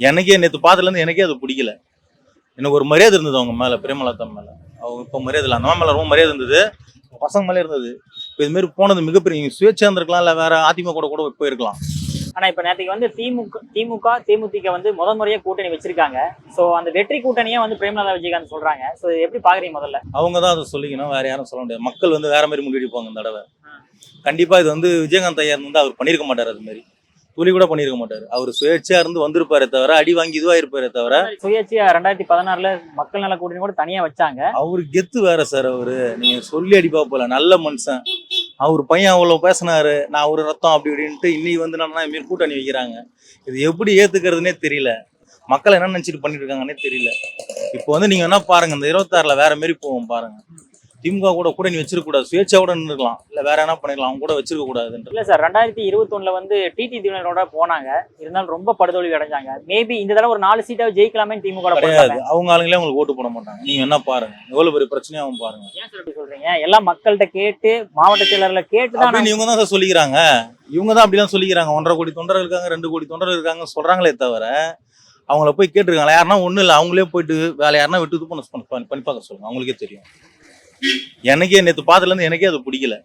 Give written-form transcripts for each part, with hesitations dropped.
எனக்கே நேற்று பார்த்ததுலேருந்து எனக்கே அது பிடிக்கல. எனக்கு ஒரு மரியாதை இருந்தது அவங்க மேலே, பிரேமலதா மேலே. அவங்க இப்போ மரியாதை இல்லை, அந்த மேலே ரொம்ப மரியாதை இருந்தது, பசங்க மேலே இருந்தது. இப்போ இதுமாரி போனது மிகப்பெரிய சுயேட்சையாக இருந்திருக்கலாம், இல்லை வேற அதிமுக கூட போயிருக்கலாம். ஆனா இப்ப நேற்றுக்கு வந்து திமுக தேமுதிக வந்து முதல் முறையா கூட்டணி வச்சிருக்காங்க. சோ அந்த வெற்றி கூட்டணியே வந்து பிரேமலதா விஜயகாந்த் சொல்றாங்க. சோ இது எப்படி பாக்குறீங்க முதல்ல? அவங்க தான் அதை சொல்லிக்கணும், வேற யாரும் சொல்ல முடியாது. மக்கள் வந்து வேற மாதிரி முடிவெடுப்பாங்க இந்த தடவை. கண்டிப்பாக இது வந்து விஜயகாந்த் ஐயா வந்து அவர் பண்ணியிருக்க மாட்டார், அது மாதிரி துளி கூட பண்ணியிருக்க மாட்டார். அவர் சுயேட்சையாக இருந்து வந்திருப்பாரே தவிர, அடி வாங்கி இதுவாக இருப்பாரே தவிர. சுயேட்சையா 2016ல மக்கள் நல கூட்டணி கூட தனியா வச்சாங்க. அவரு கெத்து வேற சார். அவரு நீங்க சொல்லி அடிப்பா போல, நல்ல மனுஷன். அவர் பையன் அவ்வளவு பேசினாரு, நான் ஒரு ரத்தம் அப்படி இப்படின்ட்டு இன்னைக்கு வந்து என்னன்னா இதுமாரி கூட்டணி வைக்கிறாங்க. இது எப்படி ஏத்துக்கிறதுனே தெரியல. மக்கள் என்ன நினைச்சிட்டு பண்ணிட்டு இருக்காங்கன்னே தெரியல. இப்போ வந்து நீங்க என்ன பாருங்க, இந்த 26ல வேற மாதிரி போவோம் பாருங்க. திமுக கூட கூட்டணி வச்சிருக்க கூடாது, சுயேட்சா கூட நின்றுக்கலாம், இல்ல வேற என்ன பண்ணிக்கலாம், அவங்க கூட வச்சிருக்க கூடாதுன்ற. இல்ல சார், 2021ல வந்து டிடி தினகரனோட போனாங்க. இருந்தாலும் ரொம்ப படுதோல்வி அடைஞ்சாங்க. மேபி இந்த தடவை ஒரு 4 சீட்டாவது ஜெயிக்கலாமே திமுக கிடையாது. அவங்க ஆளுங்களே உங்களுக்கு ஓட்டு போட மாட்டாங்க. நீங்க என்ன பாருங்க, எவ்வளவு பெரிய பிரச்சனையாவும் பாருங்க. ஏன் சார் அப்படி சொல்றீங்க? எல்லாம் மக்கள்கிட்ட கேட்டு, மாவட்ட செயலர்ல கேட்டுதான் இவங்க தான் சார் சொல்லிக்கிறாங்க. இவங்க தான் அப்படிதான் சொல்லிக்கிறாங்க. 1.5 கோடி தொண்டர்கள் இருக்காங்க, 2 கோடி தொண்டர்கள் இருக்காங்க சொல்றாங்களே தவிர, அவங்கள போய் கேட்டுருக்காங்களா? யாருன்னா ஒண்ணு இல்லை, அவங்களே போயிட்டு வேலை யாருன்னா விட்டு இது பண்ணி பார்க்க சொல்லுங்க, அவங்களுக்கே தெரியும். எனக்கே நேற்று பார்த்ததுலேருந்து எனக்கே அது பிடிக்கல.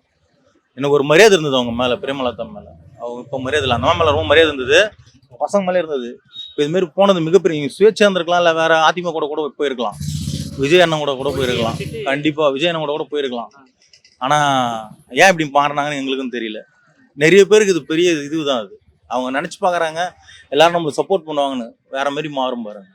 எனக்கு ஒரு மரியாதை இருந்தது அவங்க மேலே, பிரேமலதா மேலே. அவங்க இப்போ மரியாதை இல்லை, அந்த மேலே ரொம்ப மரியாதை இருந்தது, பசங்க மேலே இருந்தது. இப்போ இதுமாரி போனது மிகப்பெரிய சுயேட்சையாக இருந்திருக்கலாம், இல்லை வேற அதிமுக கூட போயிருக்கலாம், விஜய் அண்ணன் கூட போயிருக்கலாம். கண்டிப்பாக விஜய் அண்ணன் கூட போயிருக்கலாம். ஆனால் ஏன் இப்படி மாறினாங்கன்னு எங்களுக்கும் தெரியல. நிறைய பேருக்கு இது பெரிய இதுதான். அது அவங்க நினச்சி பார்க்குறாங்க எல்லாரும் நம்மளுக்கு சப்போர்ட் பண்ணுவாங்கன்னு, வேற மாதிரி மாறும் பாருங்க.